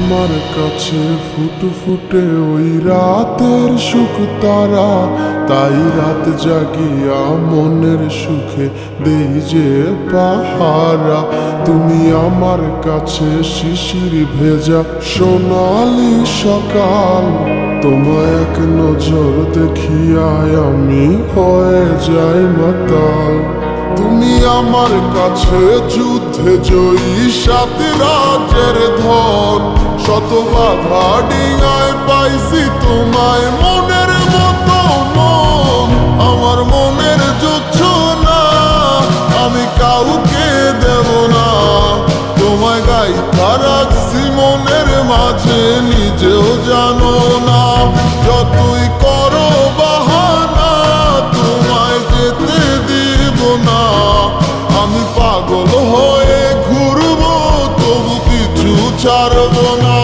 আমার কাছে ফুটফুটে ওই রাতের সুখ তারা, তাই রাত জাগিয়া মনের সুখে দেই যে পাহারা। তুমি আমার কাছে শিশির ভেজা সোনালি সকাল, তোমায় এক নজর দেখিয়ায় আমি হয়ে যাই মাতাল। তুমি আমার কাছে যুদ্ধে জয়ী সাত রাজের ধন, শত বাধা ডিঙায় পাইছি তোমায় মনের মতো মন। আমার মনের জোছনা আমি কাউকে দেব না, তোমায় গাইথা রাখছি মনের মাঝে নিজেও জানো না। যতই করো বাহানা তোমায় যেতে দিব না, আমি পাগল হয়ে ঘুরবো তবু কিছু ছাড়ব না।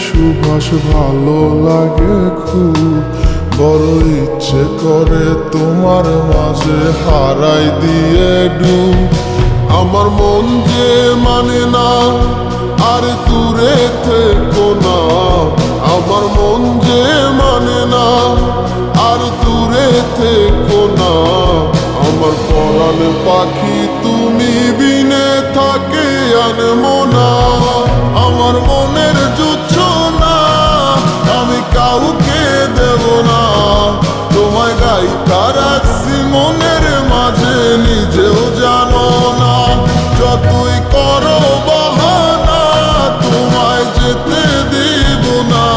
সুবাস ভালো লাগে খুব, বড় ইচ্ছে করে তোমার মাঝে হারাই দিয়ে ডুব। আমার মন যে মানে না আর দূরে থেকো না, আমার মন যে মানে না আর দূরে থেকো না। আমার পরাণ পাখি তুমি বিনে থাকে আনমো না, আমার মনের জোছনা আমি কাউকে দেব না। তোমায় গাইথা রাখছি মনের মাঝে নিজেও জানো না। যতই করো বাহানা তোমায় যেতে দিব না,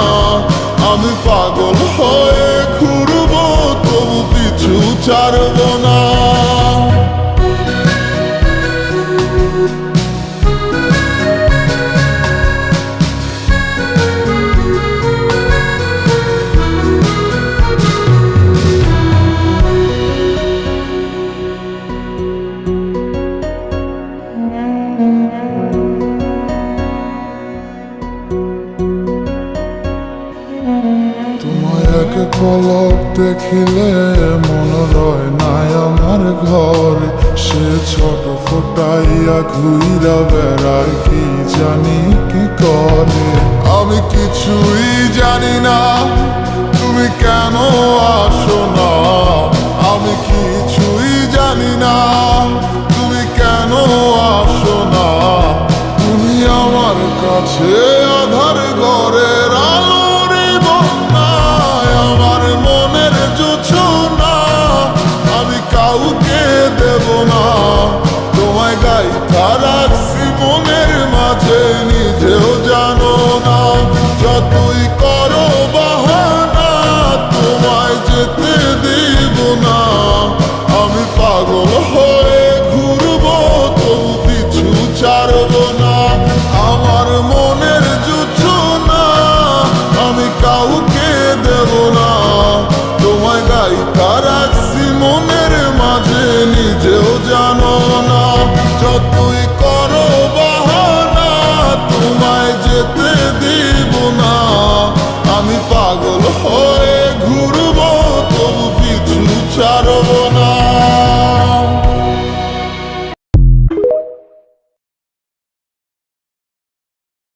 আমি পাগল হয়ে ঘুরবো তবু পিছু ছাড়ব না। এক পলক দেখিলে মন রয় নাই আমার ঘরে, সে ছোট ফোটাইয়া ঘুইরা বেড়ায় কি জানি কি করে। আমি কিছুই জানি না তুমি কেন আসো না, আমি কিছুই জানি না তুমি কেন আসো না। তুমি আমার কাছে আধার ঘরের আলোর বন্যায়, আমার মনের জোছনা আমি কাউকে দেব না। তোমায় গাইথা রাখছি মনের মাঝে নিজেও জানো না। যতই কর